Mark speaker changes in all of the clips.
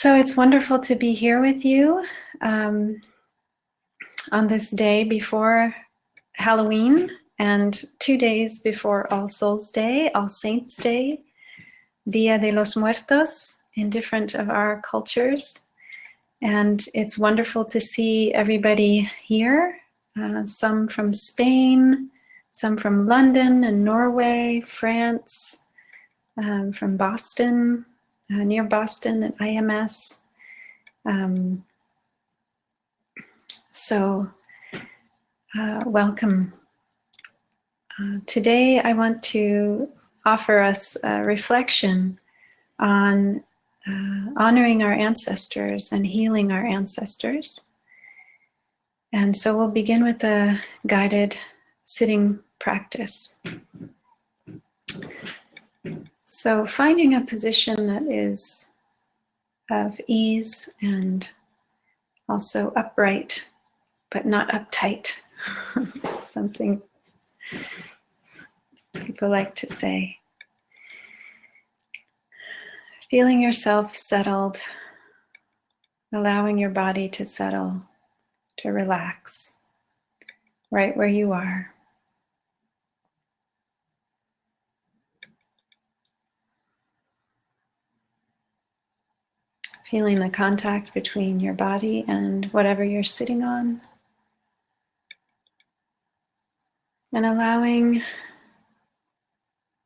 Speaker 1: So it's wonderful to be here with you on this day before Halloween and 2 days before All Souls Day, All Saints Day, Dia de los Muertos in different of our cultures. And it's wonderful to see everybody here, some from Spain, some from London and Norway, France, from Boston, near Boston at IMS. So welcome. Today I want to offer us a reflection on honoring our ancestors and healing our ancestors. And so we'll begin with a guided sitting practice. So finding a position that is of ease and also upright, but not uptight. Something people like to say. Feeling yourself settled, allowing your body to settle, to relax, right where you are. Feeling the contact between your body and whatever you're sitting on. And allowing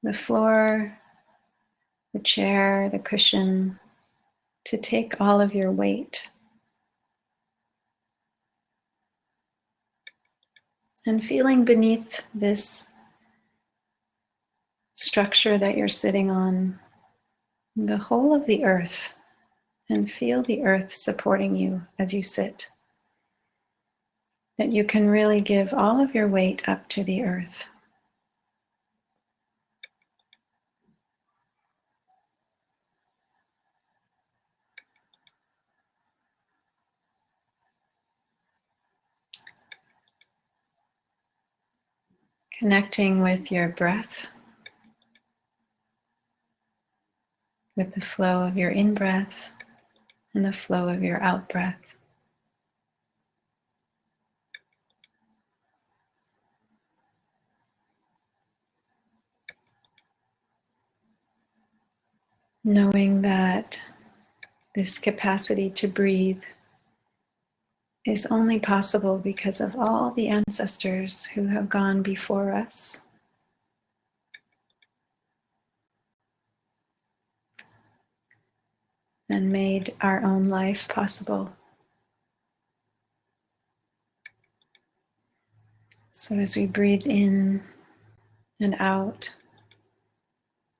Speaker 1: the floor, the chair, the cushion to take all of your weight. And feeling beneath this structure that you're sitting on, the whole of the earth, and feel the earth supporting you as you sit. That you can really give all of your weight up to the earth. Connecting with your breath, with the flow of your in-breath and the flow of your out-breath. Knowing that this capacity to breathe is only possible because of all the ancestors who have gone before us. And made our own life possible. So as we breathe in and out,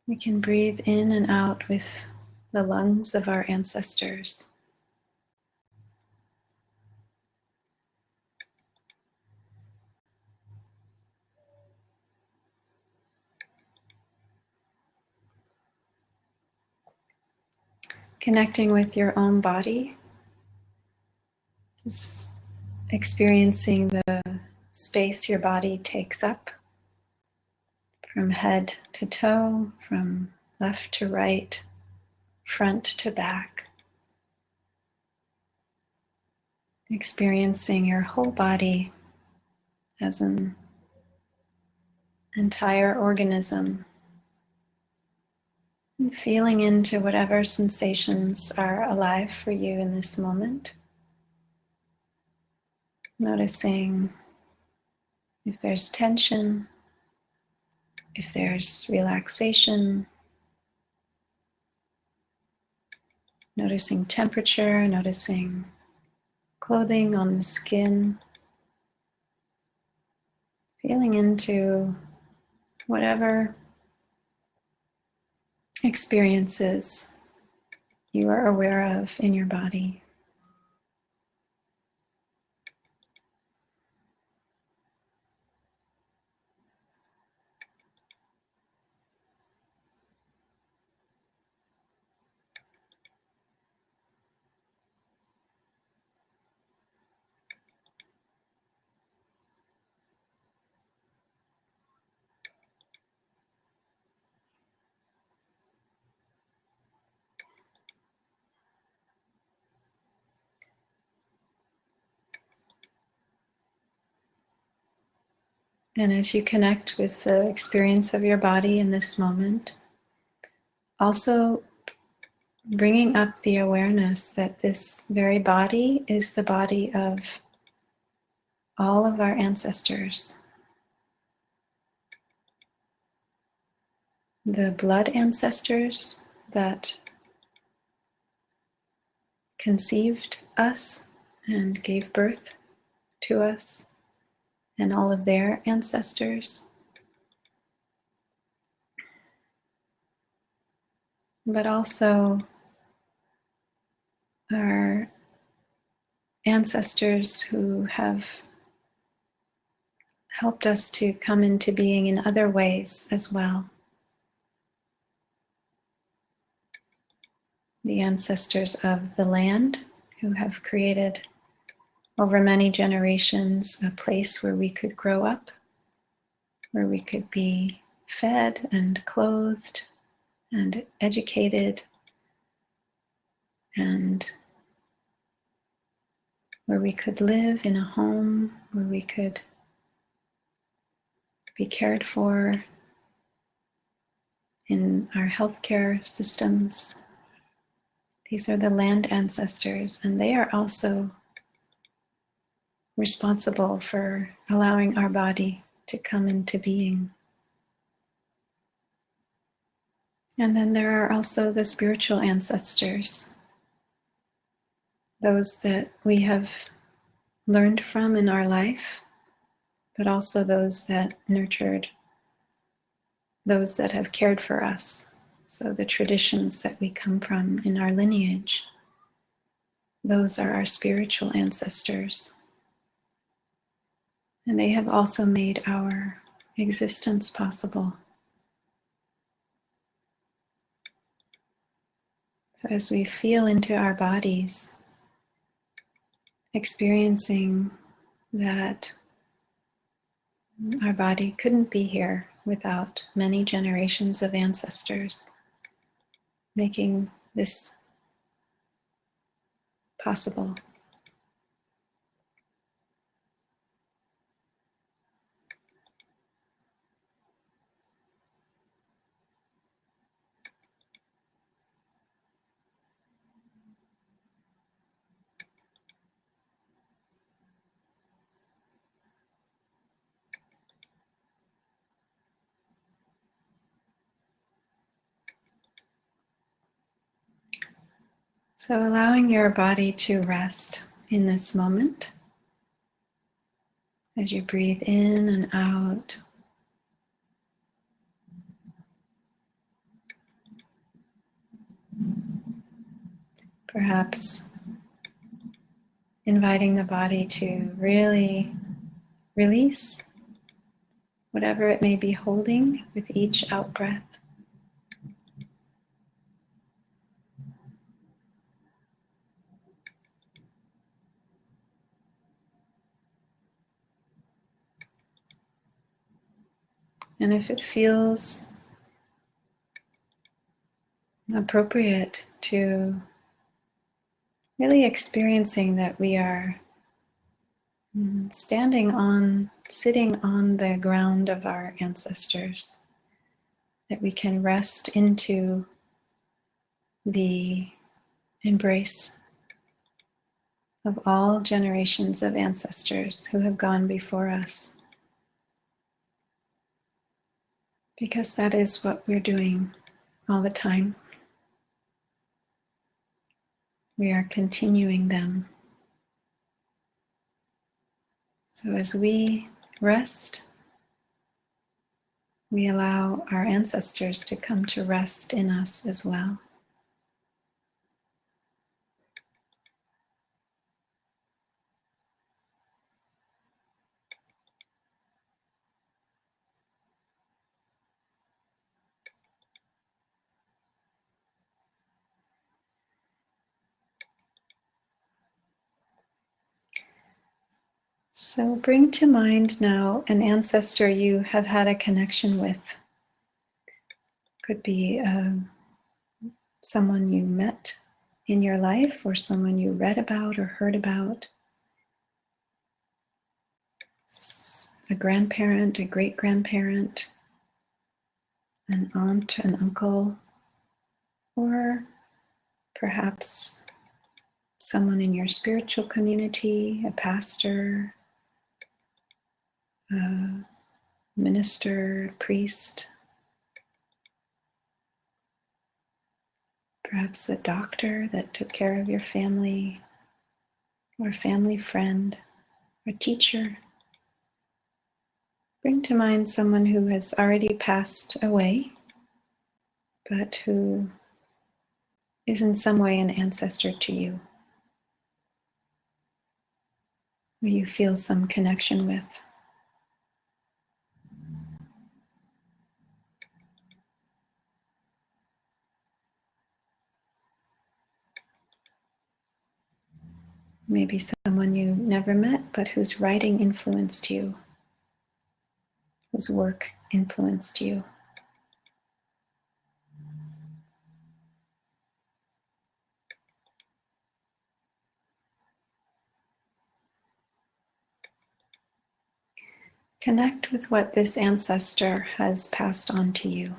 Speaker 1: we can breathe in and out with the lungs of our ancestors. Connecting with your own body, just experiencing the space your body takes up from head to toe, from left to right, front to back. Experiencing your whole body as an entire organism. And feeling into whatever sensations are alive for you in this moment. Noticing if there's tension, if there's relaxation. Noticing temperature, noticing clothing on the skin. Feeling into whatever experiences you are aware of in your body. And as you connect with the experience of your body in this moment, also bringing up the awareness that this very body is the body of all of our ancestors. The blood ancestors that conceived us and gave birth to us, and all of their ancestors. But also our ancestors who have helped us to come into being in other ways as well. The ancestors of the land who have created over many generations a place where we could grow up, where we could be fed and clothed and educated, and where we could live in a home, where we could be cared for in our healthcare systems. These are the land ancestors, and they are also responsible for allowing our body to come into being. And then there are also the spiritual ancestors, those that we have learned from in our life, but also those that nurtured, those that have cared for us. So the traditions that we come from in our lineage, those are our spiritual ancestors. And they have also made our existence possible. So as we feel into our bodies, experiencing that our body couldn't be here without many generations of ancestors making this possible. So allowing your body to rest in this moment as you breathe in and out. Perhaps inviting the body to really release whatever it may be holding with each out breath. And if it feels appropriate, to really experiencing that we are sitting on the ground of our ancestors, that we can rest into the embrace of all generations of ancestors who have gone before us. Because that is what we're doing all the time. We are continuing them. So as we rest, we allow our ancestors to come to rest in us as well. So bring to mind now an ancestor you have had a connection with. Could be someone you met in your life, or someone you read about or heard about. a grandparent, a great-grandparent, an aunt, an uncle, or perhaps someone in your spiritual community, a pastor, a minister, a priest, perhaps a doctor that took care of your family, or a family friend, or teacher. Bring to mind someone who has already passed away, but who is in some way an ancestor to you, who you feel some connection with. Maybe someone you never met, but whose writing influenced you, whose work influenced you. Connect with what this ancestor has passed on to you.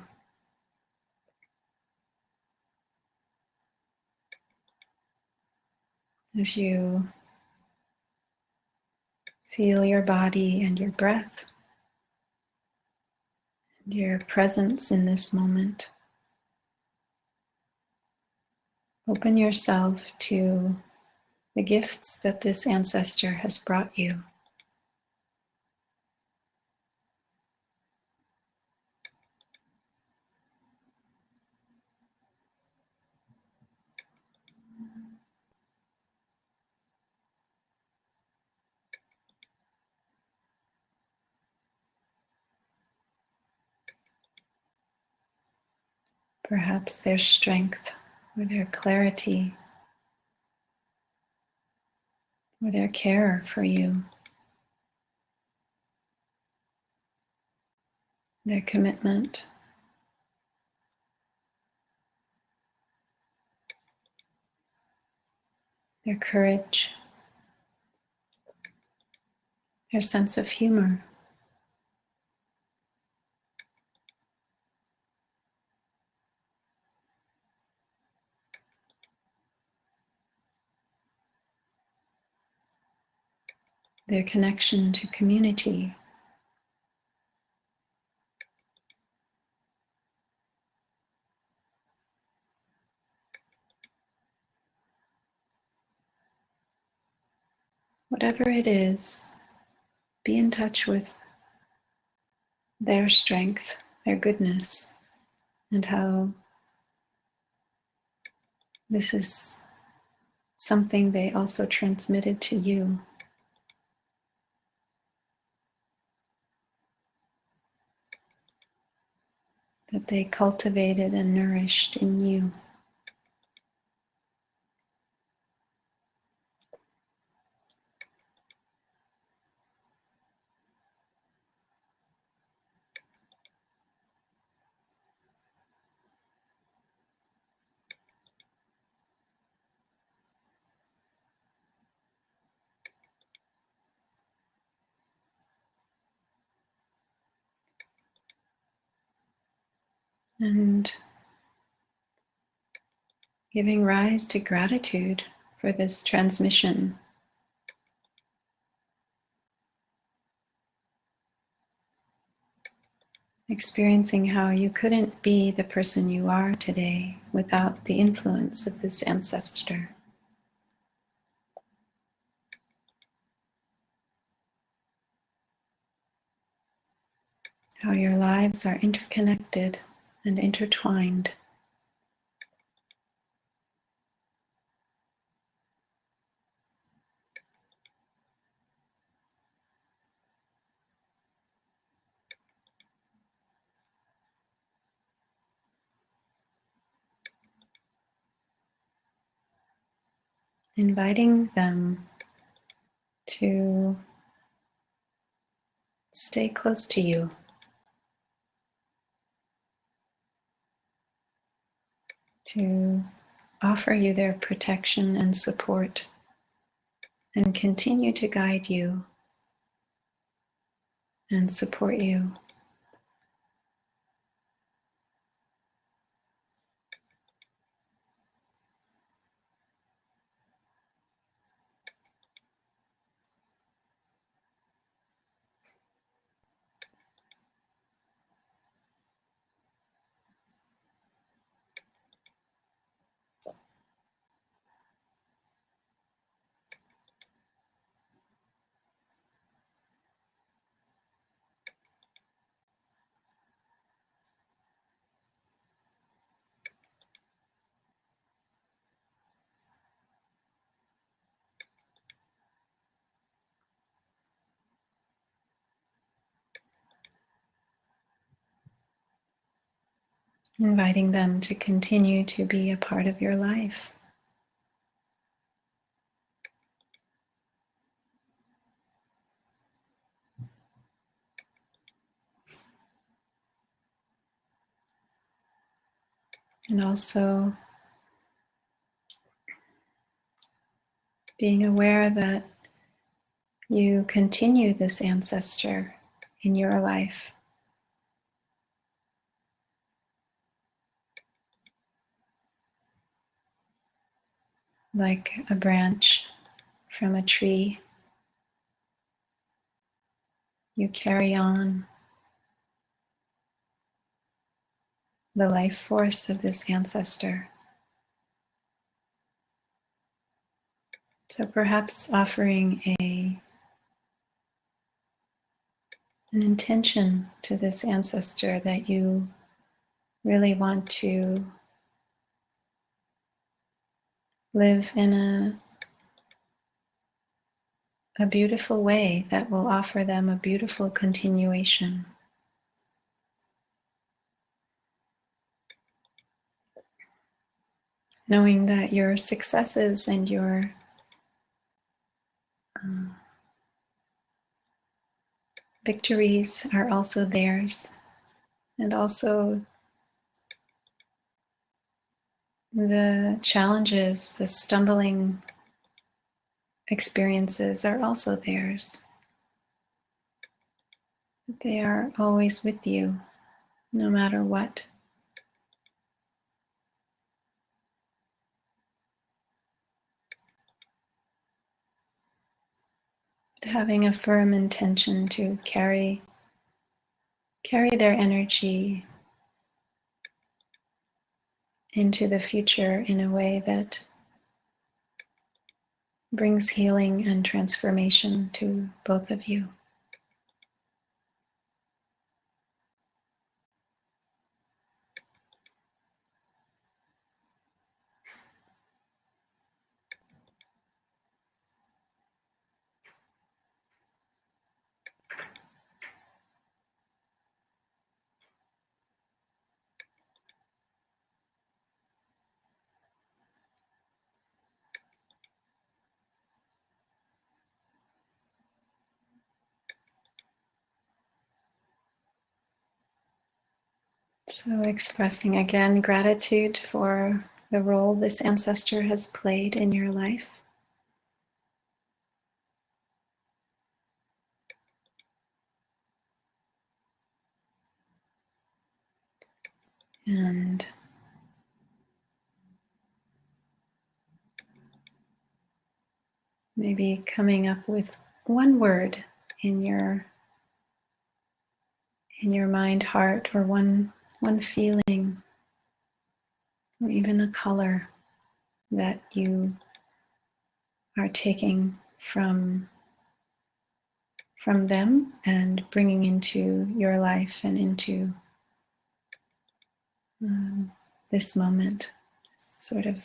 Speaker 1: As you feel your body and your breath, and your presence in this moment, open yourself to the gifts that this ancestor has brought you. Perhaps their strength, or their clarity, or their care for you, their commitment, their courage, their sense of humor. Their connection to community. Whatever it is, be in touch with their strength, their goodness, and how this is something they also transmitted to you. That they cultivated and nourished in you. And giving rise to gratitude for this transmission. Experiencing how you couldn't be the person you are today without the influence of this ancestor. How your lives are interconnected and intertwined. Inviting them to stay close to you, to offer you their protection and support, and continue to guide you and support you. Inviting them to continue to be a part of your life. And also being aware that you continue this ancestor in your life, like a branch from a tree. You carry on the life force of this ancestor. So perhaps offering an intention to this ancestor that you really want to live in a beautiful way that will offer them a beautiful continuation. Knowing that your successes and your victories are also theirs, and also the challenges, the stumbling experiences are also theirs. They are always with you, no matter what. Having a firm intention to carry their energy into the future in a way that brings healing and transformation to both of you. So expressing again gratitude for the role this ancestor has played in your life. And maybe coming up with one word in your mind, heart, or one feeling, or even a color that you are taking from them and bringing into your life and into this moment, sort of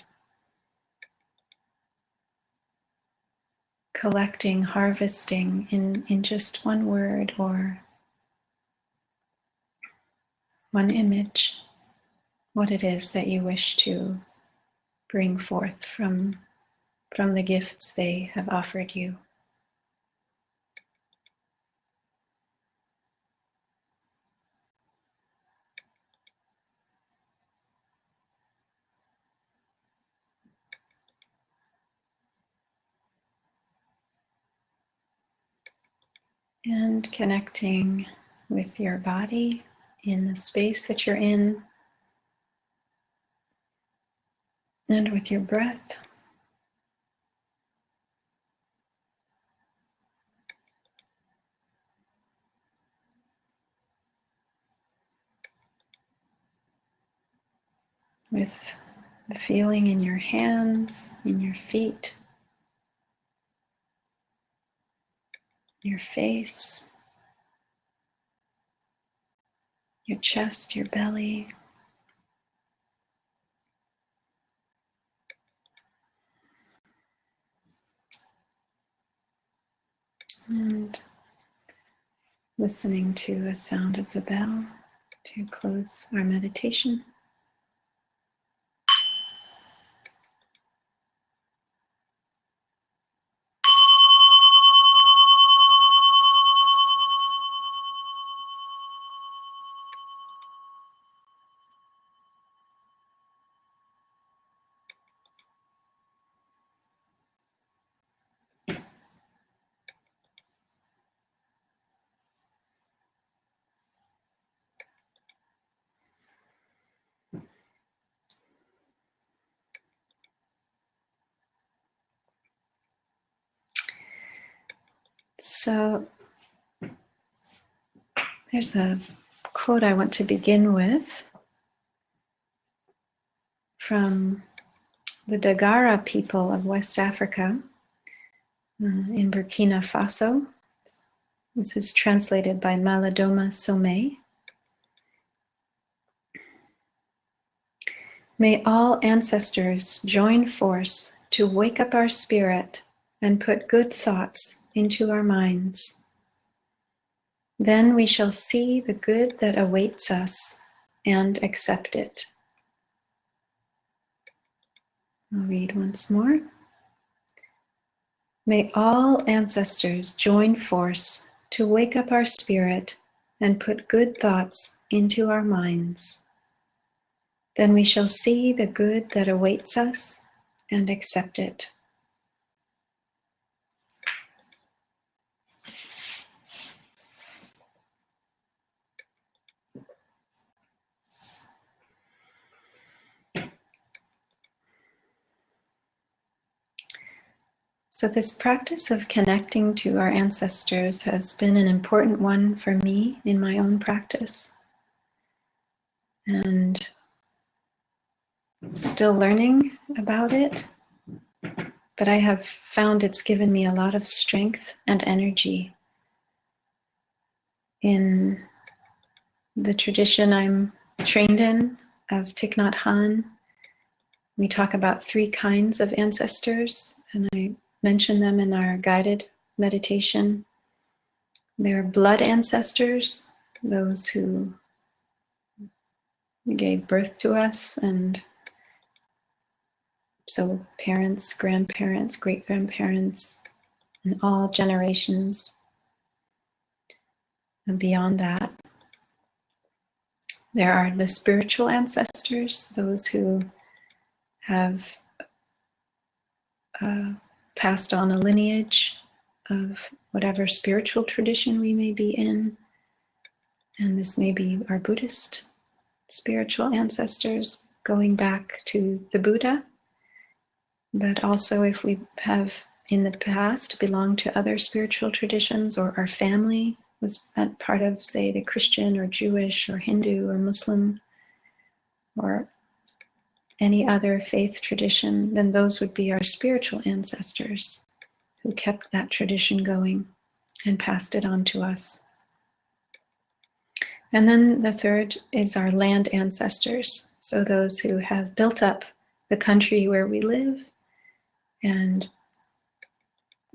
Speaker 1: collecting, harvesting in just one word or one image what it is that you wish to bring forth from the gifts they have offered you. And connecting with your body in the space that you're in and with your breath. With the feeling in your hands, in your feet, your face, your chest, your belly. And listening to the sound of the bell to close our meditation. So there's a quote I want to begin with from the Dagara people of West Africa in Burkina Faso. This is translated by Malidoma Somé. May all ancestors join force to wake up our spirit and put good thoughts into our minds. Then we shall see the good that awaits us and accept it. I'll read once more. May all ancestors join force to wake up our spirit and put good thoughts into our minds. Then we shall see the good that awaits us and accept it. So this practice of connecting to our ancestors has been an important one for me in my own practice. And still learning about it, but I have found it's given me a lot of strength and energy. In the tradition I'm trained in of Thich Nhat Hanh, we talk about 3 kinds of ancestors, and I mention them in our guided meditation. There are blood ancestors, those who gave birth to us, and so parents, grandparents, great-grandparents, and all generations and beyond that. There are the spiritual ancestors, those who have passed on a lineage of whatever spiritual tradition we may be in. And this may be our Buddhist spiritual ancestors going back to the Buddha. But also if we have in the past belonged to other spiritual traditions, or our family was part of, say, the Christian or Jewish or Hindu or Muslim or any other faith tradition, then those would be our spiritual ancestors who kept that tradition going and passed it on to us. And then the third is our land ancestors, so those who have built up the country where we live and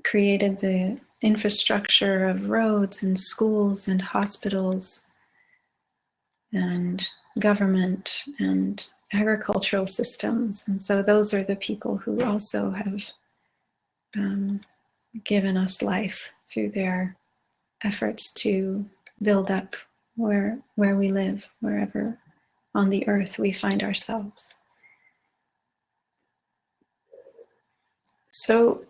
Speaker 1: created the infrastructure of roads and schools and hospitals and government and agricultural systems. And so those are the people who also have given us life through their efforts to build up where we live, wherever on the earth we find ourselves. So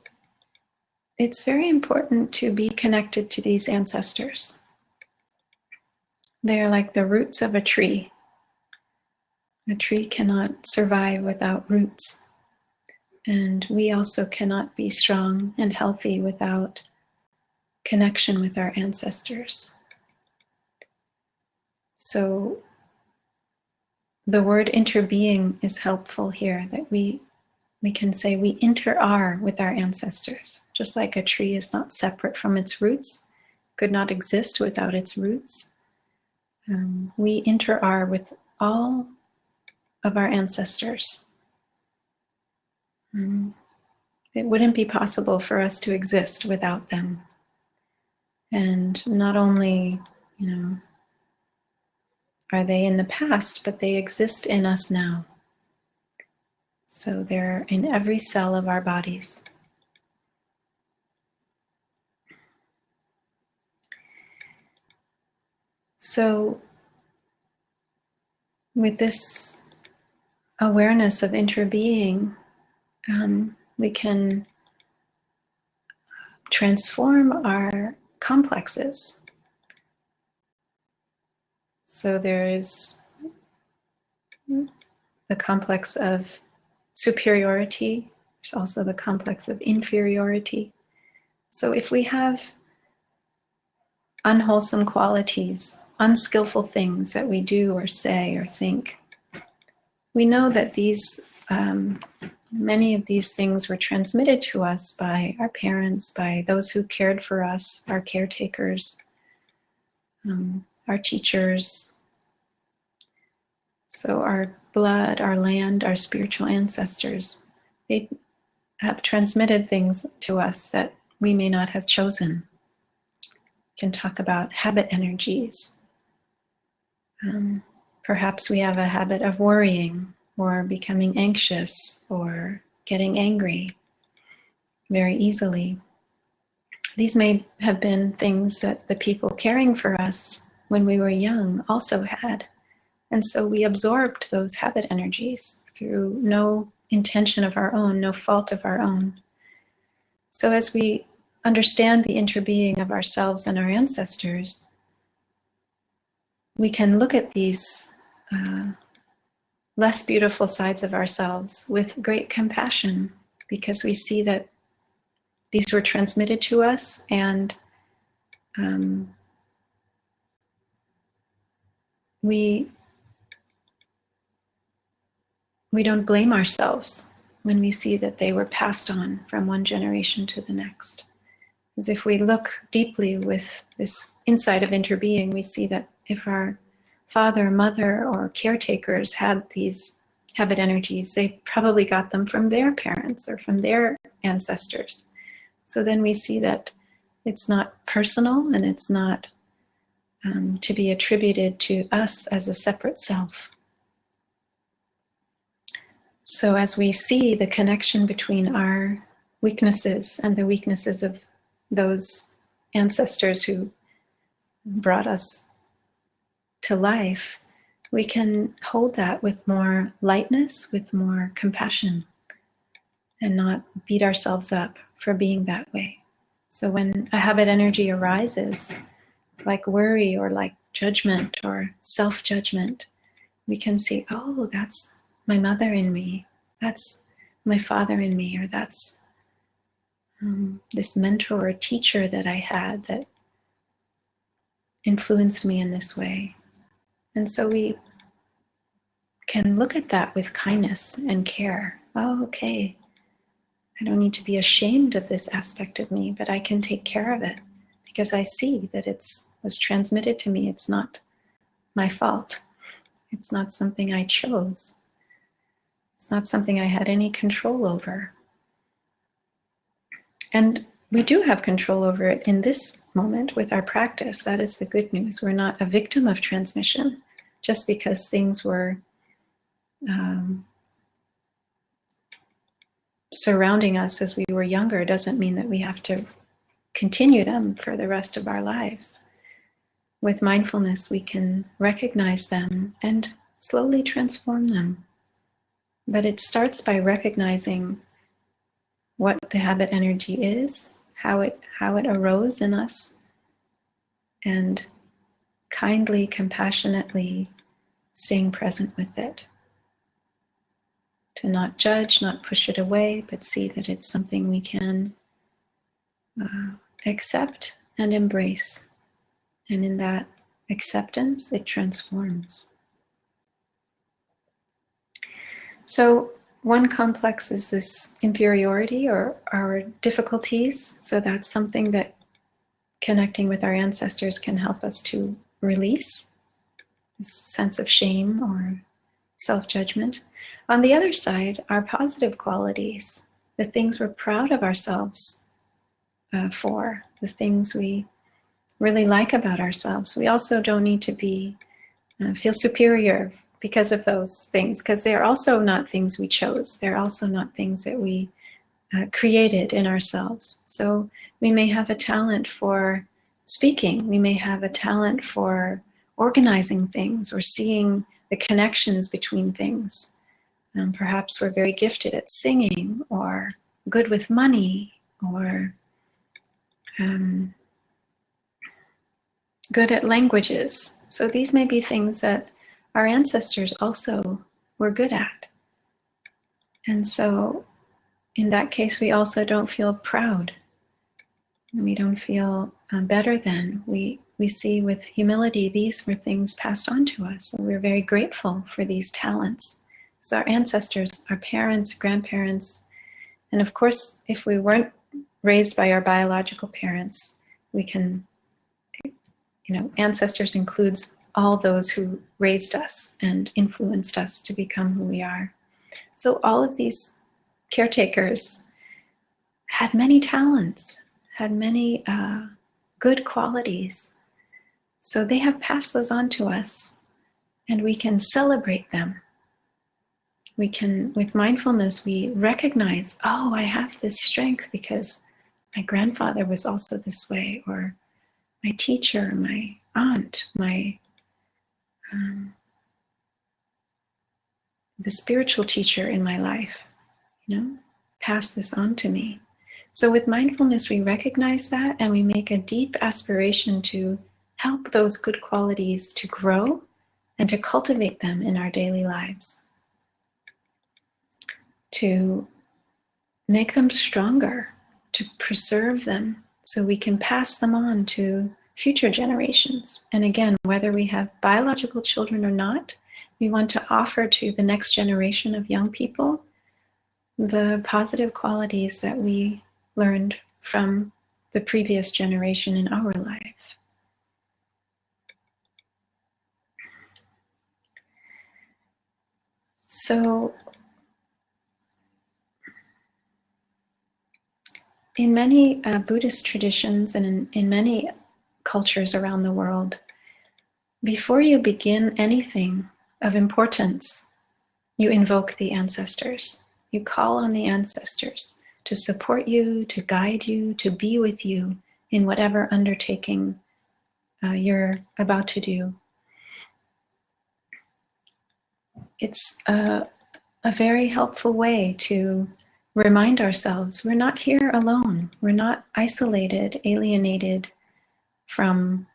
Speaker 1: it's very important to be connected to these ancestors. They are like the roots of a tree. A tree cannot survive without roots. And we also cannot be strong and healthy without connection with our ancestors. So the word interbeing is helpful here, that we can say we inter-are with our ancestors. Just like a tree is not separate from its roots, could not exist without its roots. We inter-are with all of our ancestors. It wouldn't be possible for us to exist without them. And not only, are they in the past, but they exist in us now. So they're in every cell of our bodies. So with this awareness of interbeing, we can transform our complexes. So there is the complex of superiority. There's also the complex of inferiority. So if we have unwholesome qualities, unskillful things that we do or say or think, we know that these many of these things were transmitted to us by our parents, by those who cared for us, our caretakers, our teachers. So our blood, our land, our spiritual ancestors, they have transmitted things to us that we may not have chosen. We can talk about habit energies. Perhaps we have a habit of worrying or becoming anxious or getting angry very easily. These may have been things that the people caring for us when we were young also had. And so we absorbed those habit energies through no intention of our own, no fault of our own. So as we understand the interbeing of ourselves and our ancestors, we can look at these less beautiful sides of ourselves with great compassion, because we see that these were transmitted to us, and we don't blame ourselves when we see that they were passed on from one generation to the next. Because if we look deeply with this insight of interbeing, we see that if our father, mother, or caretakers had these habit energies, they probably got them from their parents or from their ancestors. So then we see that it's not personal, and it's not to be attributed to us as a separate self. So as we see the connection between our weaknesses and the weaknesses of those ancestors who brought us to life, we can hold that with more lightness, with more compassion, and not beat ourselves up for being that way. So when a habit energy arises, like worry or like judgment or self-judgment, we can see, oh, that's my mother in me, that's my father in me, or that's this mentor or teacher that I had that influenced me in this way. And so we can look at that with kindness and care. Oh, okay, I don't need to be ashamed of this aspect of me, but I can take care of it because I see that it was transmitted to me. It's not my fault. It's not something I chose. It's not something I had any control over. And we do have control over it in this moment with our practice. That is the good news. We're not a victim of transmission. Just because things were surrounding us as we were younger doesn't mean that we have to continue them for the rest of our lives. With mindfulness, we can recognize them and slowly transform them. But it starts by recognizing what the habit energy is, how it arose in us, and kindly, compassionately staying present with it. To not judge, not push it away, but see that it's something we can accept and embrace. And in that acceptance, it transforms. So one complex is this inferiority or our difficulties. So that's something that connecting with our ancestors can help us to release this sense of shame or self-judgment. On the other side, our positive qualities, the things we're proud of ourselves for, the things we really like about ourselves. We also don't need to be feel superior because of those things, because they're also not things we chose. They're also not things that we created in ourselves. So we may have a talent for speaking. We may have a talent for organizing things or seeing the connections between things. Perhaps we're very gifted at singing or good with money or good at languages. So these may be things that our ancestors also were good at. And so in that case, we also don't feel proud. We don't feel better than. We see with humility, these were things passed on to us. So we're very grateful for these talents. So our ancestors, our parents, grandparents, and of course, if we weren't raised by our biological parents, we can, ancestors includes all those who raised us and influenced us to become who we are. So all of these caretakers had many talents, had many good qualities. So they have passed those on to us, and we can celebrate them. We can, with mindfulness, we recognize, oh, I have this strength because my grandfather was also this way, or my teacher, my aunt, the spiritual teacher in my life, passed this on to me. So with mindfulness, we recognize that and we make a deep aspiration to help those good qualities to grow and to cultivate them in our daily lives, to make them stronger, to preserve them so we can pass them on to future generations. And again, whether we have biological children or not, we want to offer to the next generation of young people the positive qualities that we learned from the previous generation in our life. So in many Buddhist traditions and in many cultures around the world, before you begin anything of importance, you invoke the ancestors. You call on the ancestors to support you, to guide you, to be with you in whatever undertaking you're about to do. It's a very helpful way to remind ourselves we're not here alone. We're not isolated, alienated from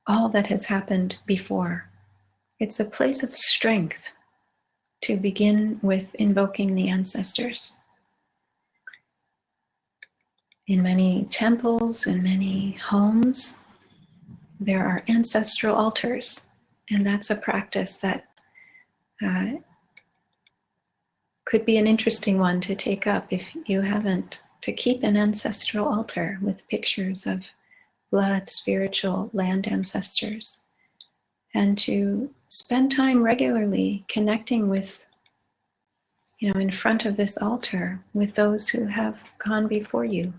Speaker 1: all that has happened before. It's a place of strength to begin with invoking the ancestors. In many temples, in many homes, there are ancestral altars, and that's a practice that could be an interesting one to take up if you haven't, to keep an ancestral altar with pictures of blood, spiritual, land ancestors, and to spend time regularly connecting with, in front of this altar with those who have gone before you.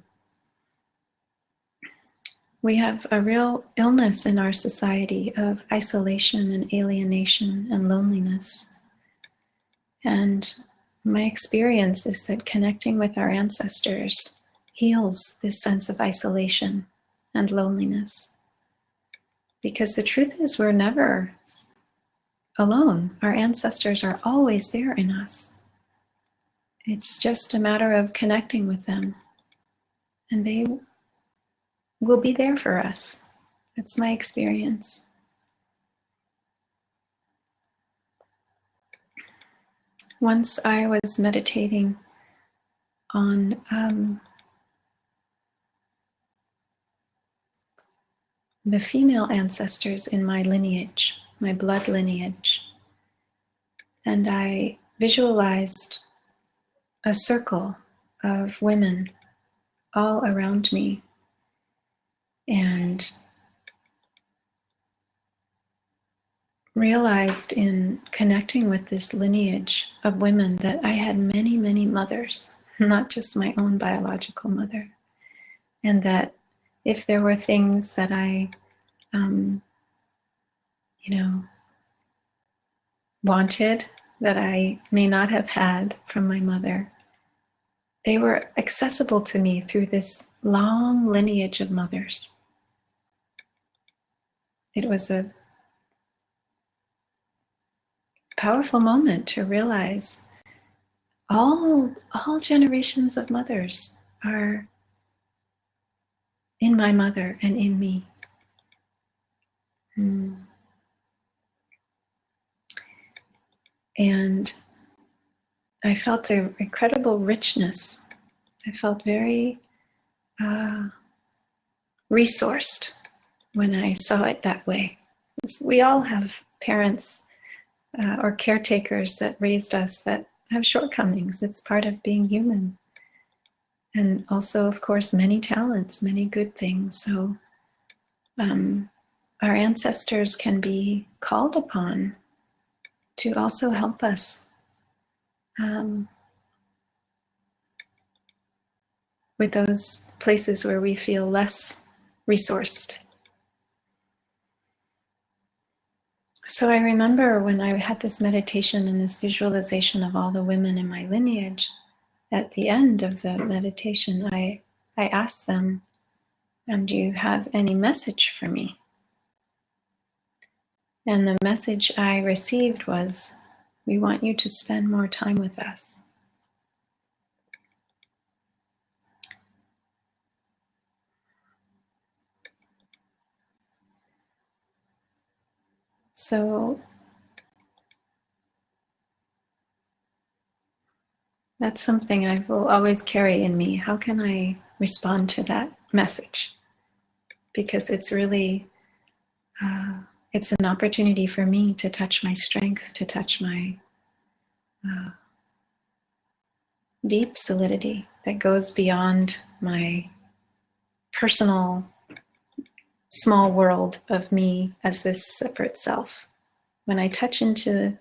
Speaker 1: We have a real illness in our society of isolation and alienation and loneliness. And my experience is that connecting with our ancestors heals this sense of isolation and loneliness. Because the truth is, we're never alone. Our ancestors are always there in us. It's just a matter of connecting with them. And they will be there for us. That's my experience. Once I was meditating on the female ancestors in my lineage, my blood lineage, and I visualized a circle of women all around me, and realized in connecting with this lineage of women that I had many, many mothers, not just my own biological mother. And that if there were things that I, wanted that I may not have had from my mother, they were accessible to me through this long lineage of mothers. It was a powerful moment to realize all generations of mothers are in my mother and in me. And I felt an incredible richness. I felt very resourced when I saw it that way. We all have parents or caretakers that raised us that have shortcomings. It's part of being human. And also, of course, many talents, many good things. So our ancestors can be called upon to also help us with those places where we feel less resourced. So I remember when I had this meditation and this visualization of all the women in my lineage, at the end of the meditation, I asked them, do you have any message for me? And the message I received was, we want you to spend more time with us. So that's something I will always carry in me. How can I respond to that message? Because it's really, it's an opportunity for me to touch my strength, to touch my deep solidity that goes beyond my personal small world of me as this separate self. When I touch into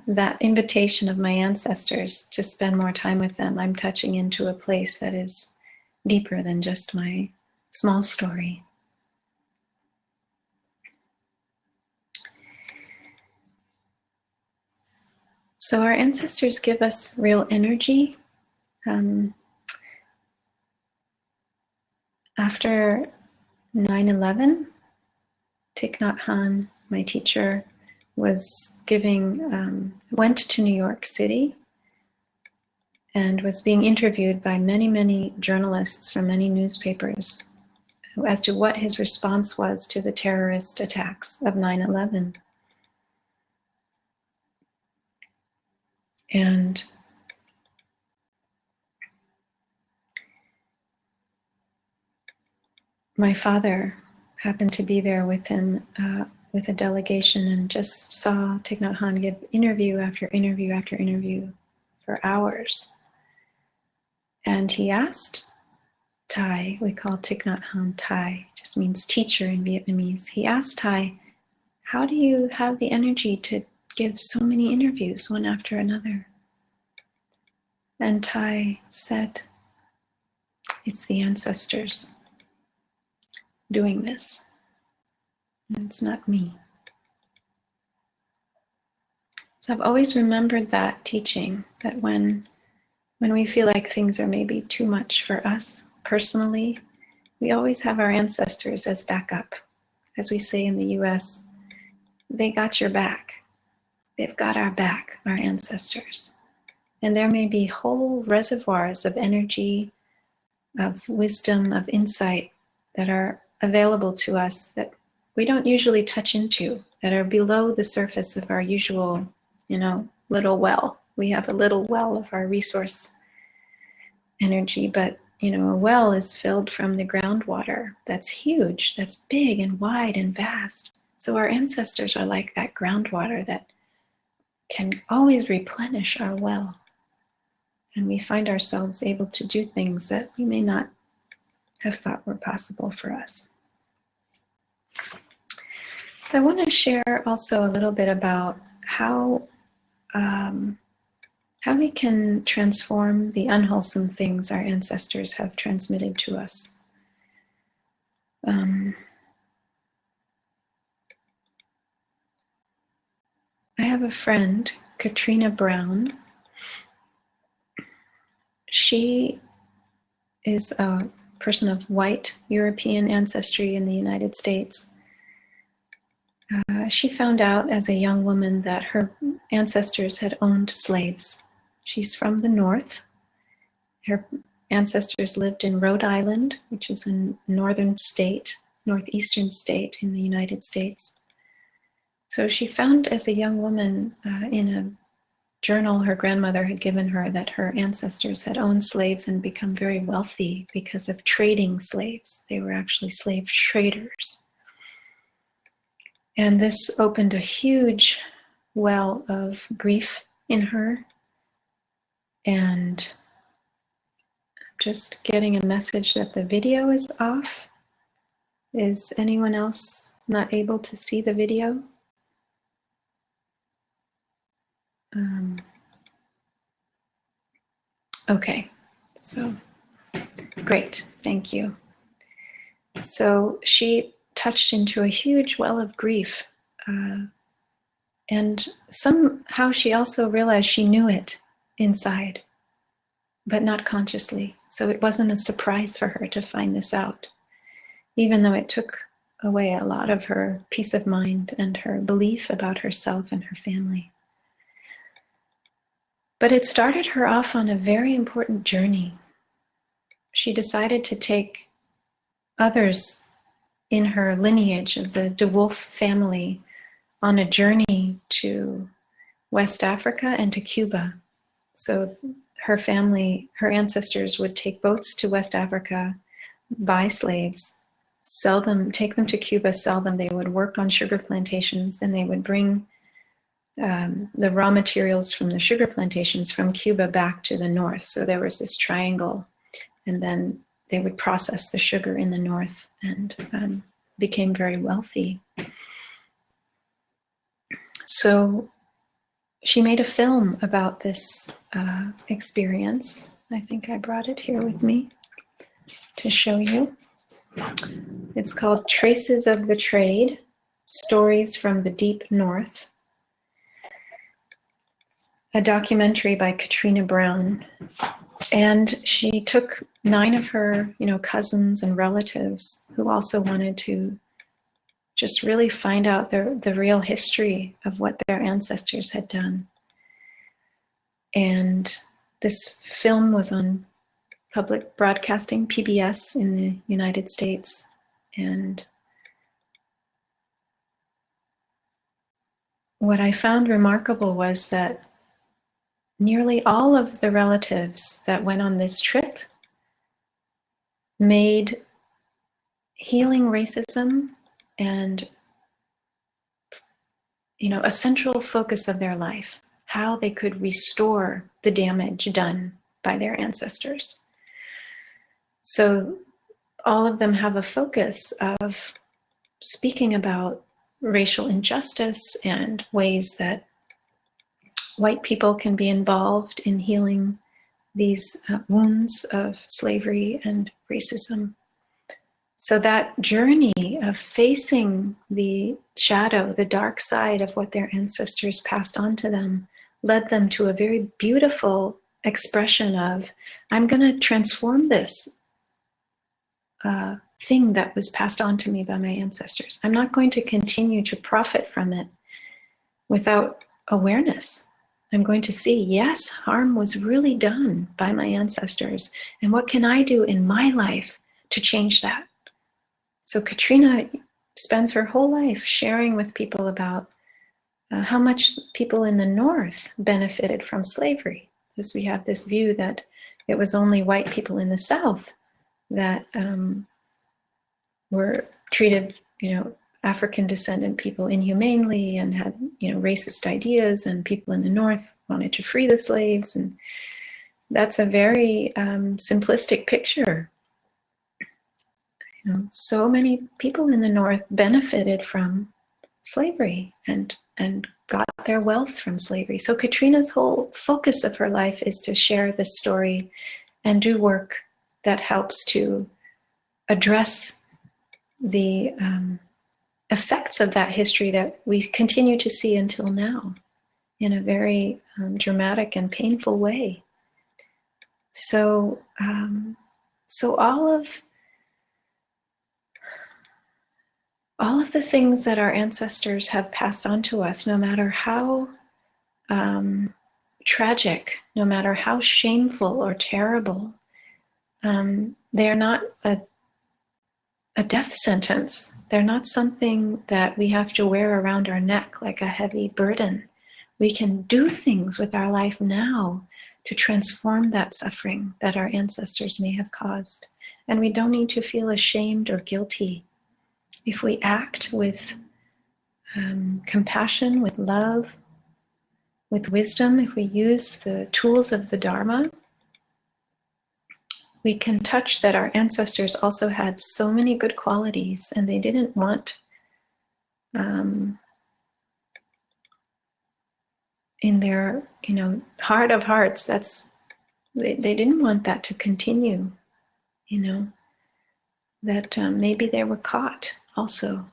Speaker 1: that invitation of my ancestors to spend more time with them, I'm touching into a place that is deeper than just my small story. So our ancestors give us real energy. After 9/11, Thich Nhat Hanh, my teacher, was went to New York City and was being interviewed by many, many journalists from many newspapers as to what his response was to the terrorist attacks of 9/11. And my father happened to be there with him, with a delegation, and just saw Thich Nhat Hanh give interview after interview after interview for hours. And he asked Thai, we call Thich Nhat Hanh Thai, just means teacher in Vietnamese. He asked Thai, how do you have the energy to give so many interviews one after another? And Thai said, it's the ancestors doing this. And it's not me. So I've always remembered that teaching, that when we feel like things are maybe too much for us personally, we always have our ancestors as backup. As we say in the US, they got your back. They've got our back, our ancestors. And there may be whole reservoirs of energy, of wisdom, of insight that are available to us that we don't usually touch into, that are below the surface of our usual, little well. We have a little well of our resource energy, but a well is filled from the groundwater. That's huge, that's big and wide and vast. So our ancestors are like that groundwater that can always replenish our well. And we find ourselves able to do things that we may not have thought were possible for us. So I want to share also a little bit about how we can transform the unwholesome things our ancestors have transmitted to us. I have a friend, Katrina Brown. She is a person of white European ancestry in the United States. She found out as a young woman that her ancestors had owned slaves. She's from the North. Her ancestors lived in Rhode Island, which is a northeastern state in the United States. So she found as a young woman in a journal her grandmother had given her that her ancestors had owned slaves and become very wealthy because of trading slaves. They were actually slave traders. And this opened a huge well of grief in her. And just getting a message that the video is off. Is anyone else not able to see the video? Okay, so great, thank you. So she touched into a huge well of grief, and somehow she also realized she knew it inside, but not consciously. So it wasn't a surprise for her to find this out, even though it took away a lot of her peace of mind and her belief about herself and her family. But it started her off on a very important journey. She decided to take others in her lineage of the De Wolf family on a journey to West Africa and to Cuba. So her family, her ancestors would take boats to West Africa, buy slaves, sell them, take them to Cuba, sell them. They would work on sugar plantations, and they would bring the raw materials from the sugar plantations from Cuba back to the north. So there was this triangle, and then they would process the sugar in the north and became very wealthy. So she made a film about this experience. I think I brought it here with me to show you. It's called Traces of the Trade, Stories from the Deep North. A documentary by Katrina Brown. And she took 9 of her, cousins and relatives who also wanted to just really find out the real history of what their ancestors had done. And this film was on public broadcasting, PBS in the United States. And what I found remarkable was that nearly all of the relatives that went on this trip made healing racism and a central focus of their life, how they could restore the damage done by their ancestors. So all of them have a focus of speaking about racial injustice and ways that white people can be involved in healing these wounds of slavery and racism. So that journey of facing the shadow, the dark side of what their ancestors passed on to them, led them to a very beautiful expression of, I'm going to transform this thing that was passed on to me by my ancestors. I'm not going to continue to profit from it without awareness. I'm going to see, yes, harm was really done by my ancestors. And what can I do in my life to change that? So Katrina spends her whole life sharing with people about how much people in the North benefited from slavery, because we have this view that it was only white people in the South that were treated, African descendant people inhumanely and had, racist ideas, and people in the North wanted to free the slaves. And that's a very simplistic picture. So many people in the North benefited from slavery and got their wealth from slavery. So Katrina's whole focus of her life is to share this story and do work that helps to address the effects of that history that we continue to see until now in a very dramatic and painful way. So, so all of the things that our ancestors have passed on to us, no matter how tragic, no matter how shameful or terrible, they're not a death sentence. They're not something that we have to wear around our neck like a heavy burden. We can do things with our life now to transform that suffering that our ancestors may have caused. And we don't need to feel ashamed or guilty. If we act with compassion, with love, with wisdom, if we use the tools of the Dharma, we can touch that our ancestors also had so many good qualities, and they didn't want, in their heart of hearts, they didn't want that to continue. That maybe they were caught also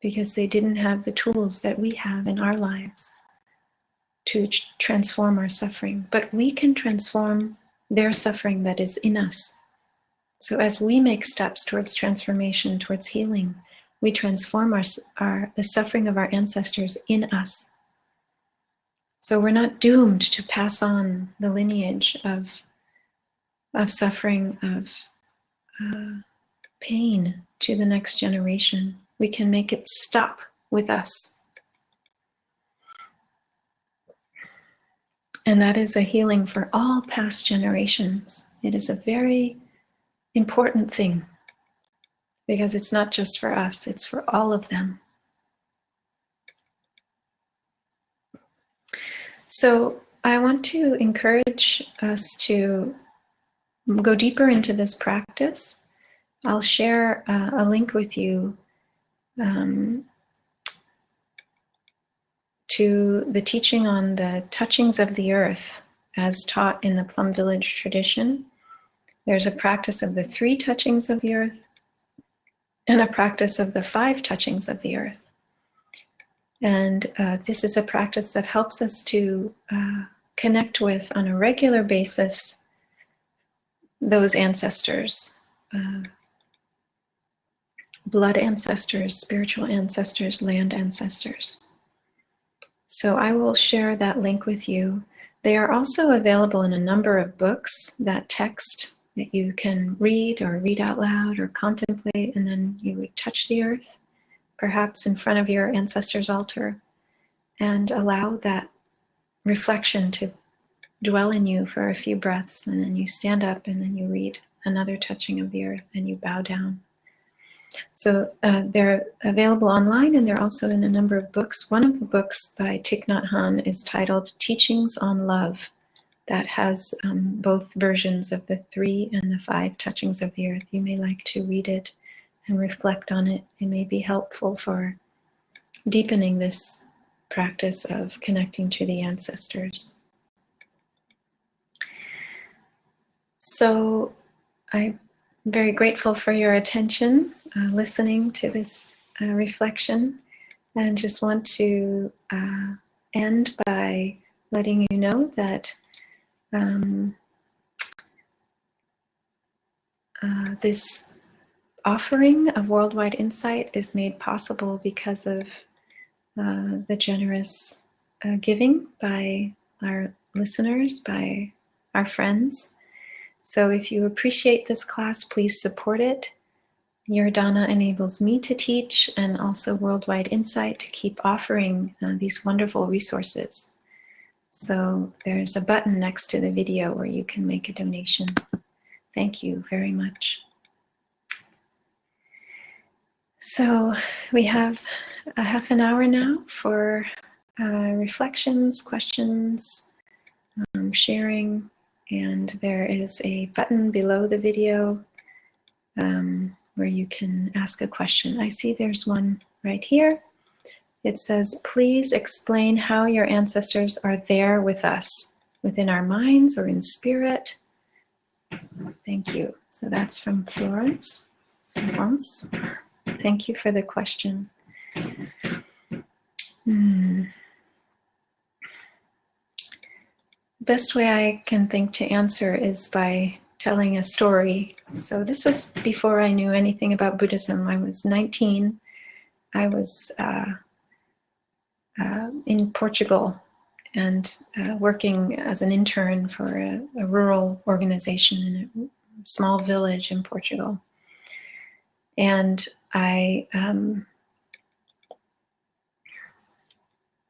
Speaker 1: because they didn't have the tools that we have in our lives to transform our suffering. But we can transform their suffering that is in us. So as we make steps towards transformation, towards healing, we transform the suffering of our ancestors in us. So we're not doomed to pass on the lineage of suffering, of pain to the next generation. We can make it stop with us. And that is a healing for all past generations. It is a very important thing because it's not just for us, it's for all of them. So I want to encourage us to go deeper into this practice. I'll share a link with you to the teaching on the touchings of the earth as taught in the Plum Village tradition. There's a practice of the 3 touchings of the earth and a practice of the 5 touchings of the earth. And this is a practice that helps us to connect with, on a regular basis, those ancestors, blood ancestors, spiritual ancestors, land ancestors. So I will share that link with you. They are also available in a number of books, that text that you can read or read out loud or contemplate, and then you would touch the earth, perhaps in front of your ancestor's altar, and allow that reflection to dwell in you for a few breaths, and then you stand up and then you read another touching of the earth and you bow down. So they're available online, and they're also in a number of books. One of the books by Thich Nhat Hanh is titled Teachings on Love. That has both versions of the 3 and the 5 touchings of the earth. You may like to read it and reflect on it. It may be helpful for deepening this practice of connecting to the ancestors. So I'm very grateful for your attention, listening to this reflection, and just want to end by letting you know that this offering of worldwide insight is made possible because of the generous giving by our listeners, by our friends. So if you appreciate this class, please support it. Your dana enables me to teach, and also Worldwide Insight to keep offering these wonderful resources. So there's a button next to the video where you can make a donation. Thank you very much. So we have a half an hour now for reflections, questions, sharing, and there is a button below the video where you can ask a question. I see there's one right here. It says, please explain how your ancestors are there with us, within our minds or in spirit. Thank you. So that's from Florence. Thank you for the question. Best way I can think to answer is by telling a story. So this was before I knew anything about Buddhism. I was 19. I was in Portugal and working as an intern for a rural organization in a small village in Portugal. And I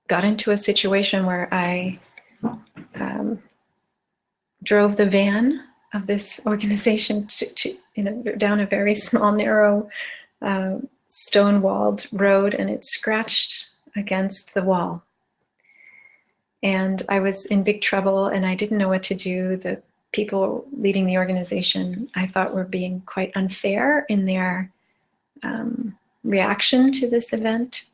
Speaker 1: got into a situation where I drove the van of this organization down a very small, narrow, stone-walled road, and it scratched against the wall. And I was in big trouble, and I didn't know what to do. The people leading the organization, I thought, were being quite unfair in their reaction to this event.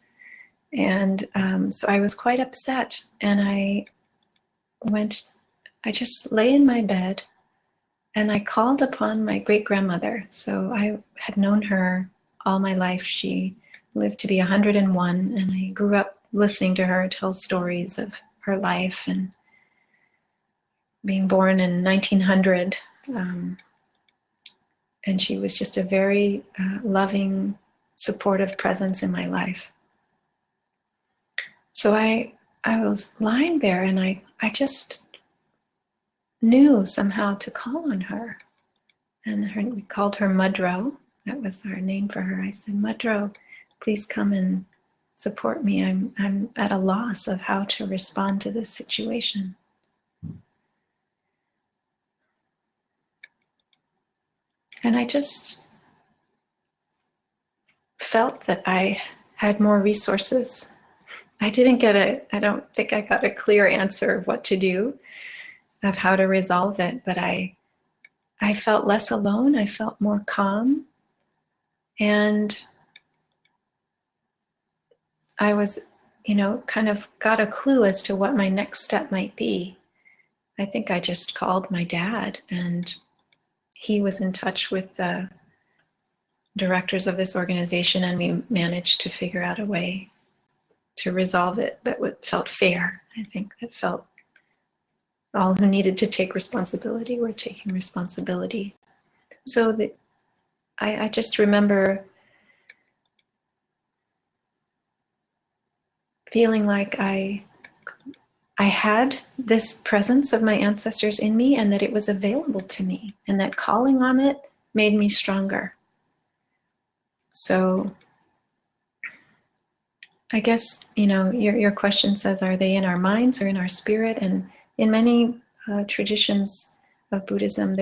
Speaker 1: And so I was quite upset, and I just lay in my bed and I called upon my great-grandmother. So I had known her all my life. She lived to be 101, and I grew up listening to her tell stories of her life and being born in 1900. And she was just a very loving, supportive presence in my life. So I was lying there, and I just knew somehow to call on her. And we called her Mudro. That was our name for her. I said, Mudro, please come and support me. I'm at a loss of how to respond to this situation. And I just felt that I had more resources. I don't think I got a clear answer of what to do, of how to resolve it, but I felt less alone. I felt more calm. And I was, kind of got a clue as to what my next step might be. I think I just called my dad, and he was in touch with the directors of this organization, and we managed to figure out a way to resolve it that felt fair. I think that felt all who needed to take responsibility were taking responsibility. So that I just remember feeling like I had this presence of my ancestors in me, and that it was available to me, and that calling on it made me stronger. So I guess, your question says, are they in our minds or in our spirit? And in many traditions of Buddhism,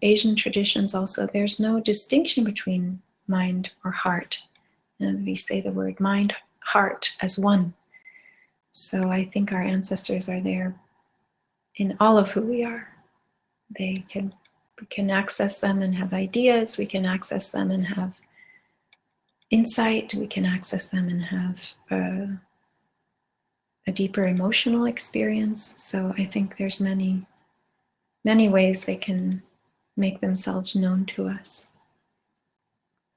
Speaker 1: Asian traditions also, there's no distinction between mind or heart. And we say the word mind, heart as one. So I think our ancestors are there in all of who we are. We can access them and have ideas. We can access them and have insight. We can access them and have a deeper emotional experience. So I think there's many, many ways they can make themselves known to us.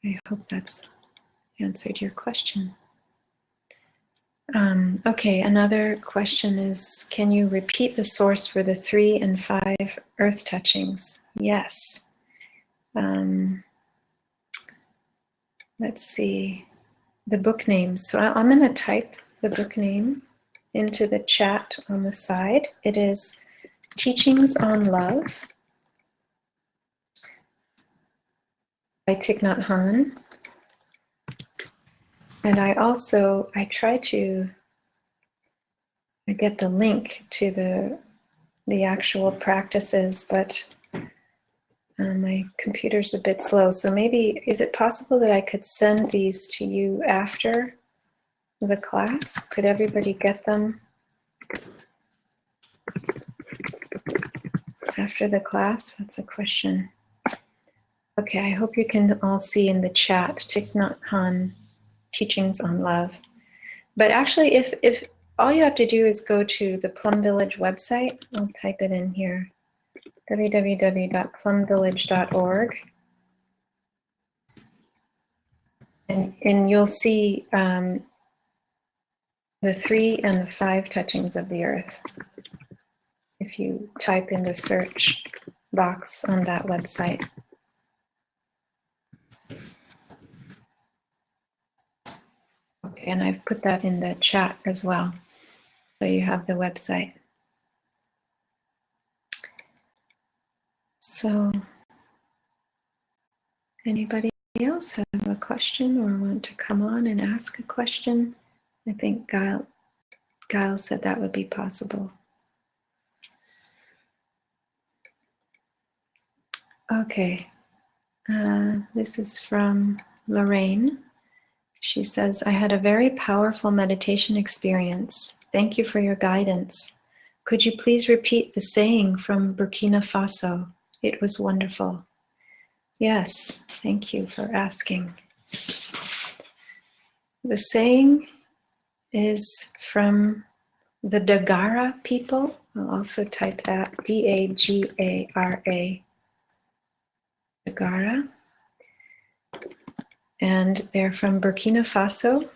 Speaker 1: I hope that's answered your question. Okay, another question is, can you repeat the source for the 3 and 5 earth touchings? Yes. Let's see, the book names. So I'm going to type the book name into the chat on the side. It is Teachings on Love. by Thich Nhat Hanh. And I try to get the link to the actual practices, but my computer's a bit slow. So maybe, is it possible that I could send these to you after the class? Could everybody get them after the class? That's a question. Okay, I hope you can all see in the chat, Thich Nhat Hanh, Teachings on Love. But actually, if all you have to do is go to the Plum Village website, I'll type it in here, www.plumvillage.org, and you'll see the 3 and the 5 touchings of the earth if you type in the search box on that website. Okay, and I've put that in the chat as well, so you have the website. So, anybody else have a question or want to come on and ask a question? I think Gail said that would be possible. Okay, this is from Lorraine. She says, I had a very powerful meditation experience. Thank you for your guidance. Could you please repeat the saying from Burkina Faso? It was wonderful. Yes, thank you for asking. The saying is from the Dagara people. I'll also type that, D-A-G-A-R-A, Dagara. And they're from Burkina Faso,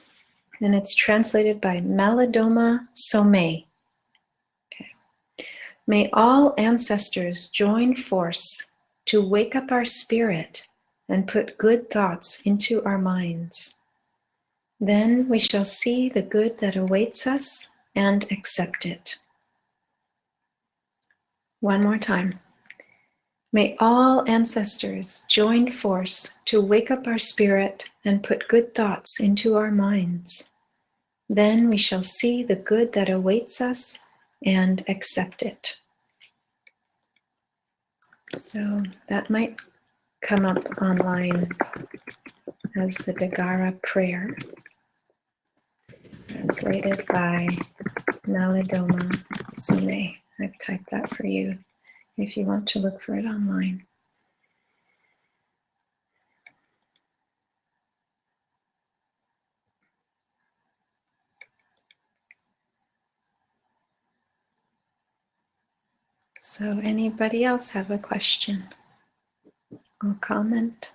Speaker 1: and it's translated by Malidoma Somé. Okay. May all ancestors join force to wake up our spirit and put good thoughts into our minds. Then we shall see the good that awaits us and accept it. One more time. May all ancestors join force to wake up our spirit and put good thoughts into our minds. Then we shall see the good that awaits us and accept it. So that might come up online as the Dagara prayer, translated by Malidoma Somé. I've typed that for you if you want to look for it online. So anybody else have a question or comment?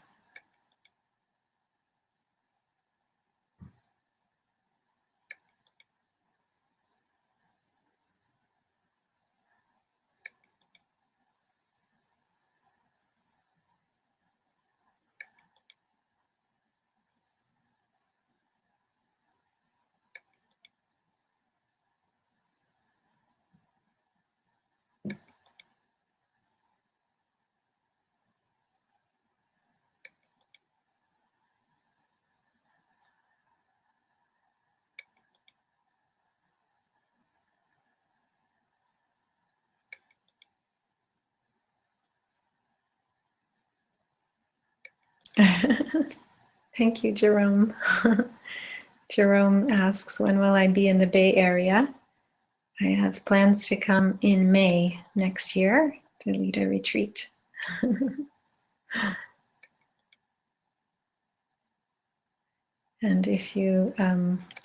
Speaker 1: Thank you, Jerome. Jerome asks, when will I be in the Bay Area? I have plans to come in May next year to lead a retreat. And if you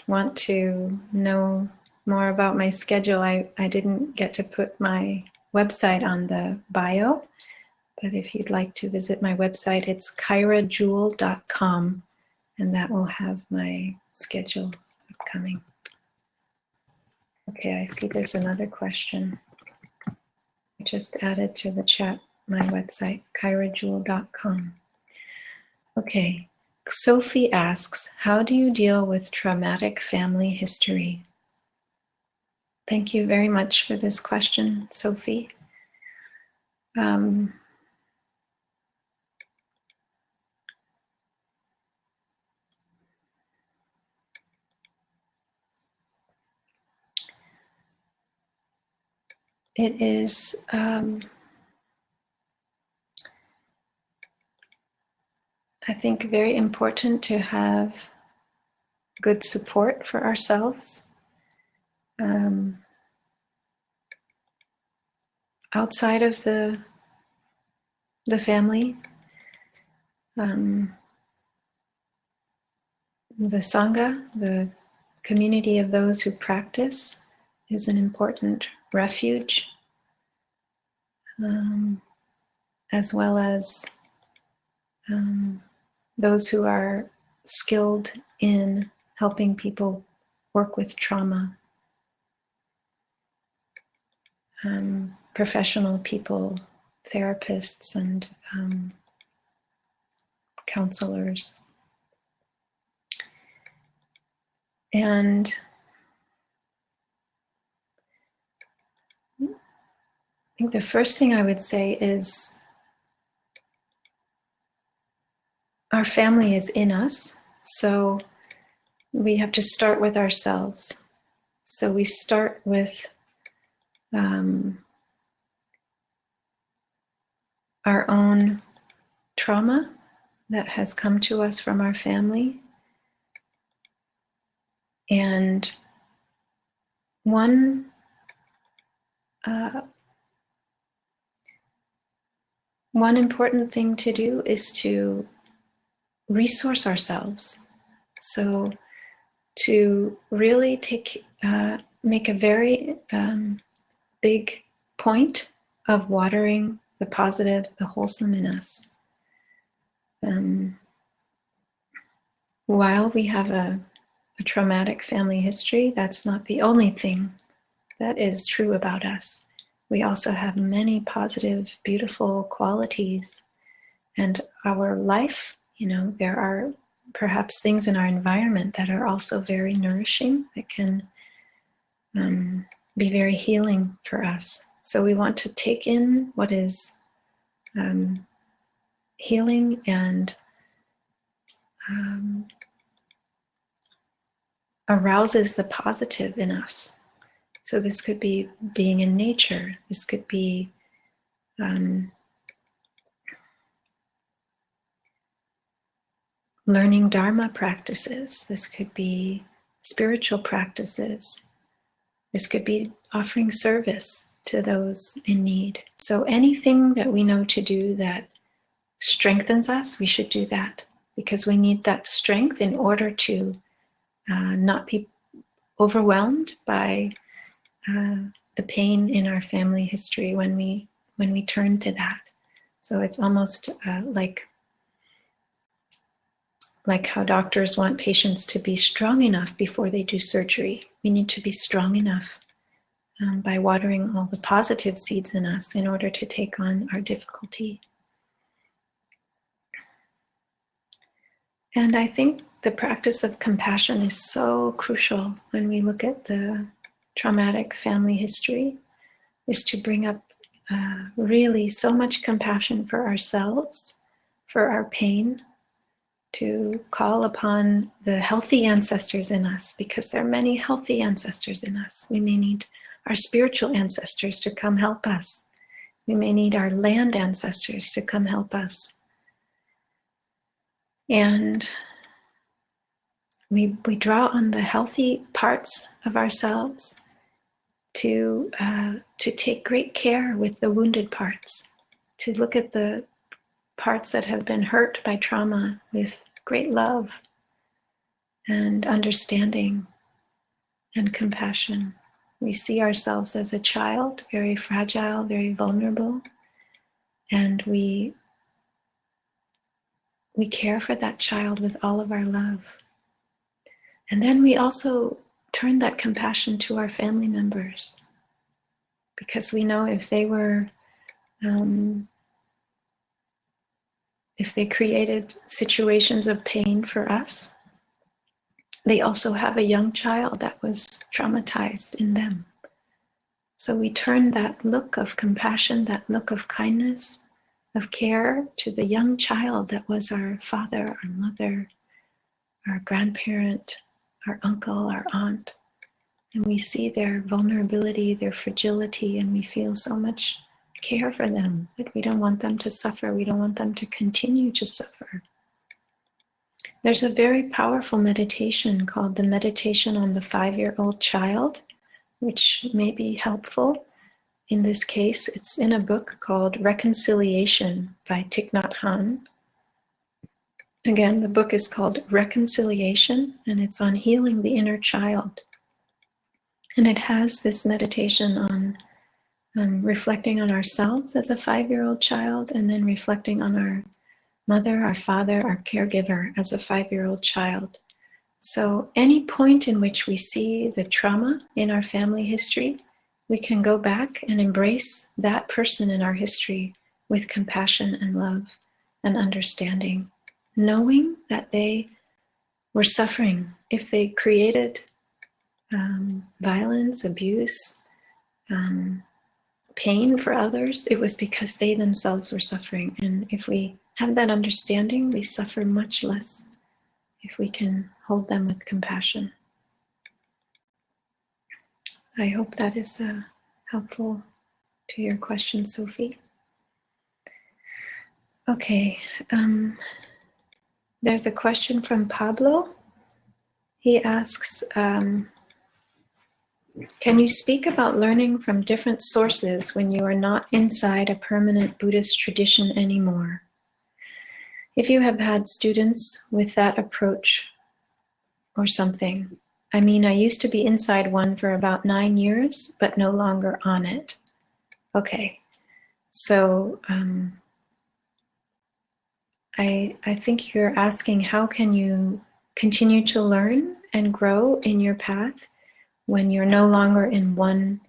Speaker 1: want to know more about my schedule, I didn't get to put my website on the bio, but if you'd like to visit my website, it's kyrajewel.com, and that will have my schedule upcoming. Okay, I see there's another question. I just added to the chat my website, kyrajewel.com. Okay, Sophie asks, how do you deal with traumatic family history? Thank you very much for this question, Sophie. it is I think very important to have good support for ourselves outside of the family. The Sangha, the community of those who practice, is an important refuge, as well as those who are skilled in helping people work with trauma. Professional people, therapists, and counselors. And I think the first thing I would say is our family is in us, so we have to start with ourselves. So we start with our own trauma that has come to us from our family. And one important thing to do is to resource ourselves. So to really make a very big point of watering the positive, the wholesome in us. While we have a traumatic family history, that's not the only thing that is true about us. We also have many positive, beautiful qualities. And our life, there are perhaps things in our environment that are also very nourishing, that can be very healing for us. So we want to take in what is healing and arouses the positive in us. So this could be being in nature. This could be learning Dharma practices. This could be spiritual practices. This could be offering service to those in need. So anything that we know to do that strengthens us, we should do that, because we need that strength in order to not be overwhelmed by the pain in our family history when we turn to that. So it's almost like how doctors want patients to be strong enough before they do surgery. We need to be strong enough by watering all the positive seeds in us in order to take on our difficulty. And I think the practice of compassion is so crucial when we look at the traumatic family history, is to bring up really so much compassion for ourselves, for our pain, to call upon the healthy ancestors in us, because there are many healthy ancestors in us. We may need our spiritual ancestors to come help us. We may need our land ancestors to come help us. And we draw on the healthy parts of ourselves to take great care with the wounded parts, to look at the parts that have been hurt by trauma with great love and understanding and compassion. We see ourselves as a child, very fragile, very vulnerable, and we care for that child with all of our love. And then we also turn that compassion to our family members, because we know if they were if they created situations of pain for us, they also have a young child that was traumatized in them. So we turn that look of compassion, that look of kindness, of care, to the young child that was our father, our mother, our grandparent, our uncle, our aunt. And we see their vulnerability, their fragility, and we feel so much care for them that we don't want them to suffer. We don't want them to continue to suffer. There's a very powerful meditation called the Meditation on the 5-Year-Old Child, which may be helpful. In this case, it's in a book called Reconciliation by Thich Nhat Hanh. Again, the book is called Reconciliation, and it's on healing the inner child. And it has this meditation on reflecting on ourselves as a 5-year-old child, and then reflecting on our mother, our father, our caregiver as a 5-year-old child. So any point in which we see the trauma in our family history, we can go back and embrace that person in our history with compassion and love and understanding, knowing that they were suffering. If they created violence, abuse, pain for others, it was because they themselves were suffering. And if we have that understanding, we suffer much less if we can hold them with compassion. I hope that is helpful to your question, Sophie. Okay, there's a question from Pablo. He asks, can you speak about learning from different sources when you are not inside a permanent Buddhist tradition anymore? If you have had students with that approach or something. I mean, I used to be inside one for about 9 years, but no longer on it. Okay, so I think you're asking, how can you continue to learn and grow in your path when you're no longer in one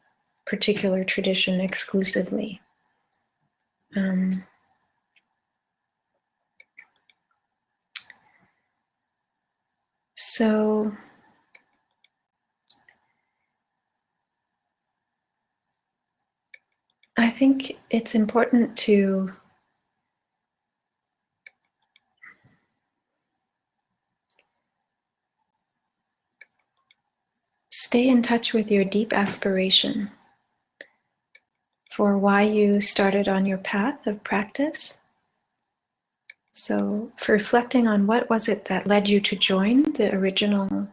Speaker 1: particular tradition exclusively? So I think it's important to stay in touch with your deep aspiration for why you started on your path of practice. So for reflecting on what was it that led you to join the original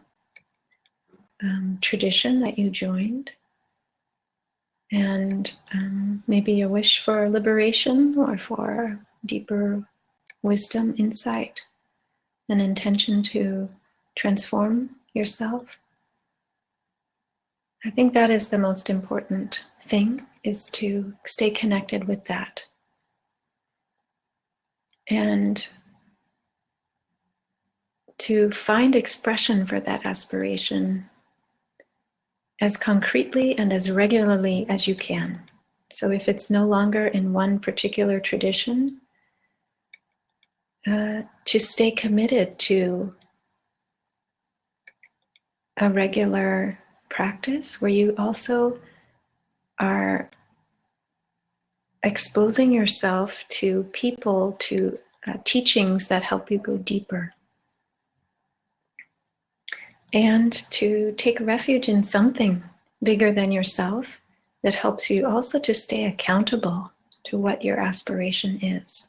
Speaker 1: tradition that you joined, and maybe a wish for liberation or for deeper wisdom, insight, an intention to transform yourself. I think that is the most important thing, is to stay connected with that. And to find expression for that aspiration as concretely and as regularly as you can. So if it's no longer in one particular tradition, to stay committed to a regular practice where you also are exposing yourself to people, to teachings that help you go deeper. And to take refuge in something bigger than yourself that helps you also to stay accountable to what your aspiration is.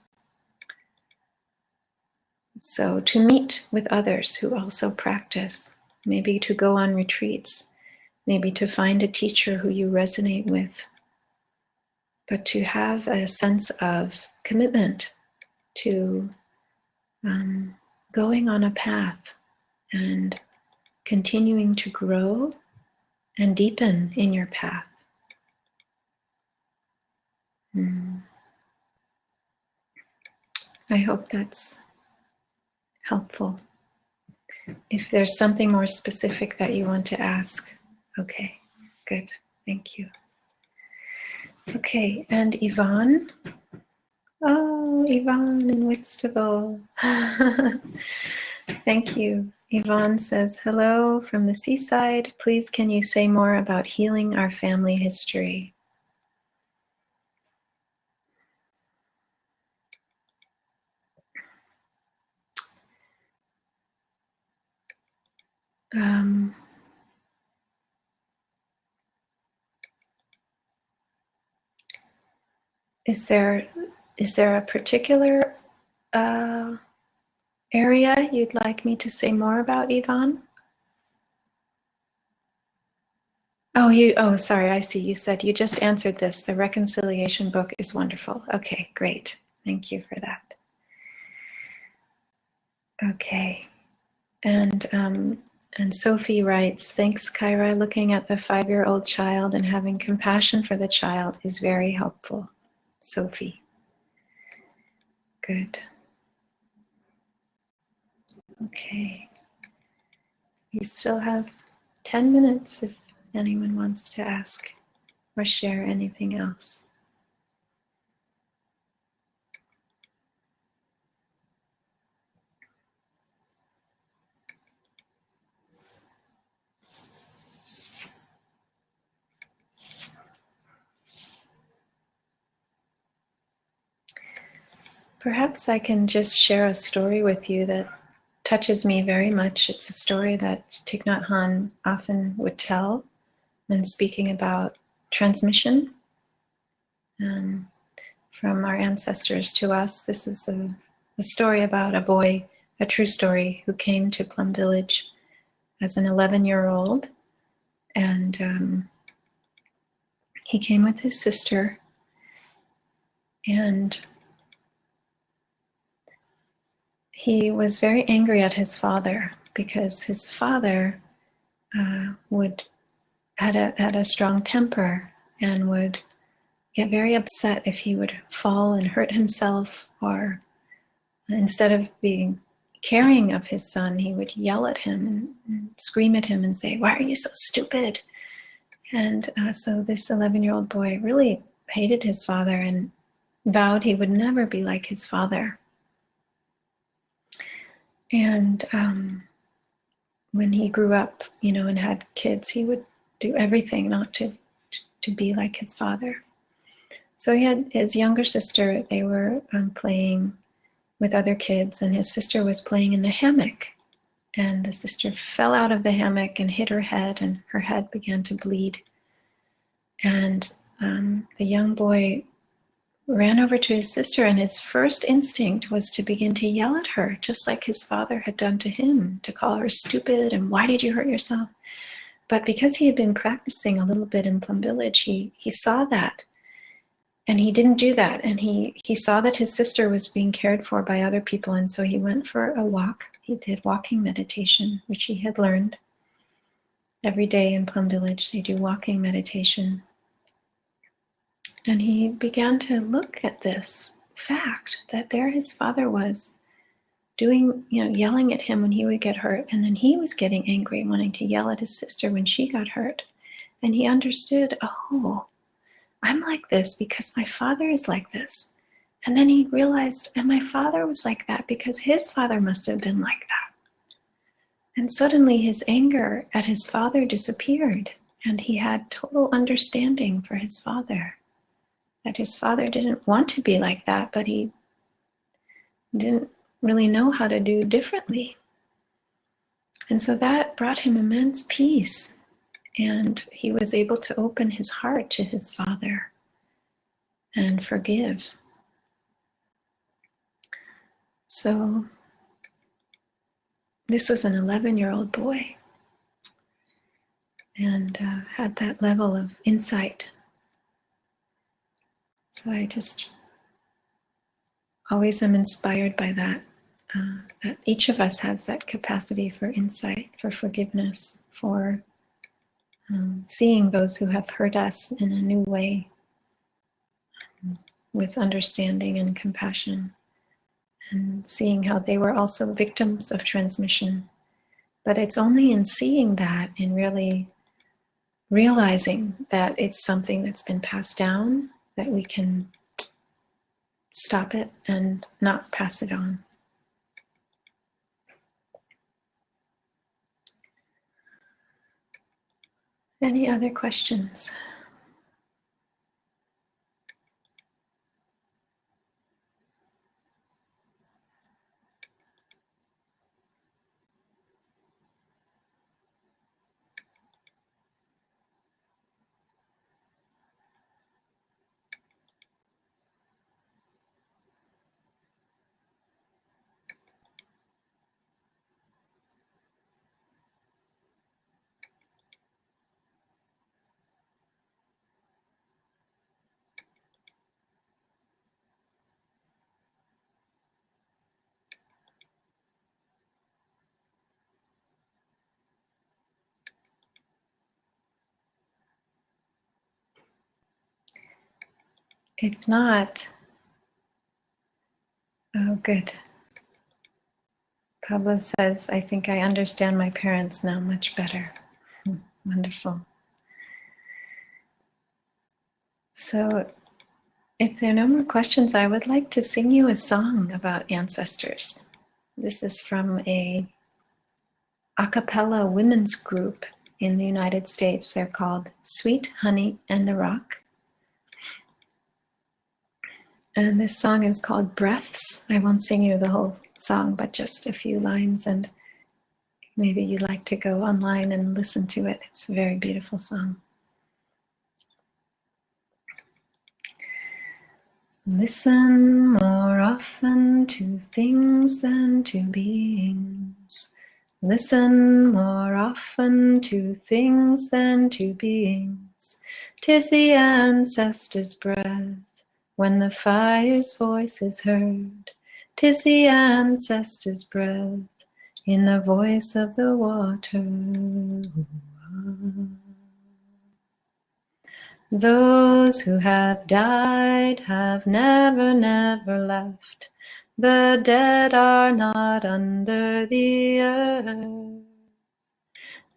Speaker 1: So to meet with others who also practice, maybe to go on retreats, maybe to find a teacher who you resonate with, but to have a sense of commitment to going on a path and continuing to grow and deepen in your path. I hope that's helpful. If there's something more specific that you want to ask, okay, good, thank you. Okay, and Yvonne. Oh, Yvonne in Whitstable. Thank you. Yvonne says, hello from the seaside. Please, can you say more about healing our family history? Is there a particular area you'd like me to say more about, Yvonne? Oh, sorry, I see. You said you just answered this. The reconciliation book is wonderful. Okay, great. Thank you for that. Okay. And Sophie writes, thanks, Kyra. Looking at the 5-year-old child and having compassion for the child is very helpful. Sophie. Good. Okay. We still have 10 minutes if anyone wants to ask or share anything else. Perhaps I can just share a story with you that touches me very much. It's a story that Thich Nhat Hanh often would tell when speaking about transmission from our ancestors to us. This is a story about a boy, a true story, who came to Plum Village as an 11-year-old. And he came with his sister. And he was very angry at his father because his father had a strong temper and would get very upset if he would fall and hurt himself, or instead of being caring of his son, he would yell at him and scream at him and say, "Why are you so stupid?" And so this 11-year-old boy really hated his father and vowed he would never be like his father. And when he grew up, and had kids, he would do everything not to be like his father. So he had his younger sister. They were playing with other kids, and his sister was playing in the hammock. And the sister fell out of the hammock and hit her head, and her head began to bleed. And the young boy ran over to his sister, and his first instinct was to begin to yell at her, just like his father had done to him, to call her stupid and why did you hurt yourself? But because he had been practicing a little bit in Plum Village, he saw that. And he didn't do that. And he saw that his sister was being cared for by other people. And so he went for a walk. He did walking meditation, which he had learned. Every day in Plum Village, they do walking meditation. And he began to look at this fact that there his father was doing, yelling at him when he would get hurt. And then he was getting angry, wanting to yell at his sister when she got hurt. And he understood, oh, I'm like this because my father is like this. And then he realized, and my father was like that because his father must have been like that. And suddenly his anger at his father disappeared, and he had total understanding for his father. That his father didn't want to be like that, but he didn't really know how to do differently. And so that brought him immense peace, and he was able to open his heart to his father and forgive. So this was an 11-year-old boy, and had that level of insight. So I just always am inspired by that, that each of us has that capacity for insight, for forgiveness, for seeing those who have hurt us in a new way, with understanding and compassion, and seeing how they were also victims of transmission. But it's only in seeing that, in really realizing that it's something that's been passed down, that we can stop it and not pass it on. Any other questions? If not, oh, good. Pablo says, I think I understand my parents now much better. Wonderful. So, if there are no more questions, I would like to sing you a song about ancestors. This is from a cappella women's group in the United States. They're called Sweet Honey and the Rock. And this song is called Breaths. I won't sing you the whole song, but just a few lines, and maybe you'd like to go online and listen to it. It's a very beautiful song. Listen more often to things than to beings. Listen more often to things than to beings. 'Tis the ancestors' breath when the fire's voice is heard. 'Tis the ancestors' breath in the voice of the water. Those who have died have never, never left. The dead are not under the earth.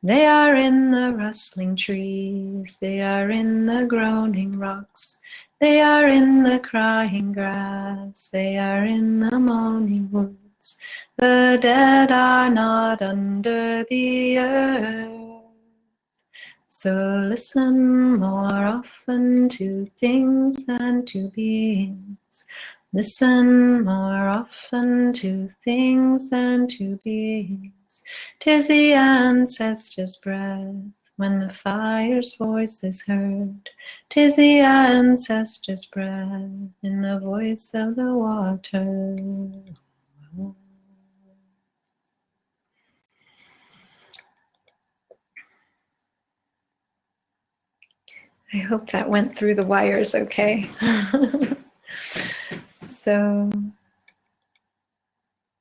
Speaker 1: They are in the rustling trees, they are in the groaning rocks, they are in the crying grass, they are in the moaning woods. The dead are not under the earth. So listen more often to things than to beings. Listen more often to things than to beings. 'Tis the ancestors' breath when the fire's voice is heard. 'Tis the ancestors' breath in the voice of the water. I hope that went through the wires okay. So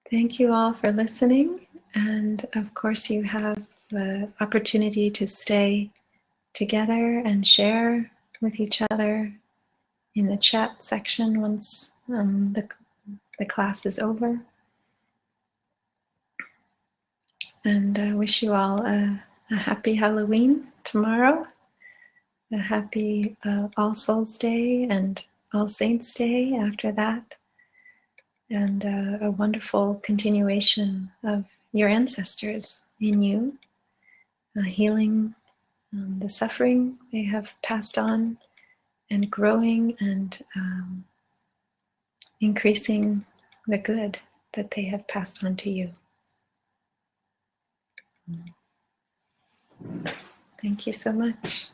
Speaker 1: thank you all for listening. And of course, you have the opportunity to stay together and share with each other in the chat section once the class is over. And I wish you all a happy Halloween tomorrow, a happy All Souls Day and All Saints Day after that, and a wonderful continuation of your ancestors in you, healing the suffering they have passed on, and growing and increasing the good that they have passed on to you. Thank you so much.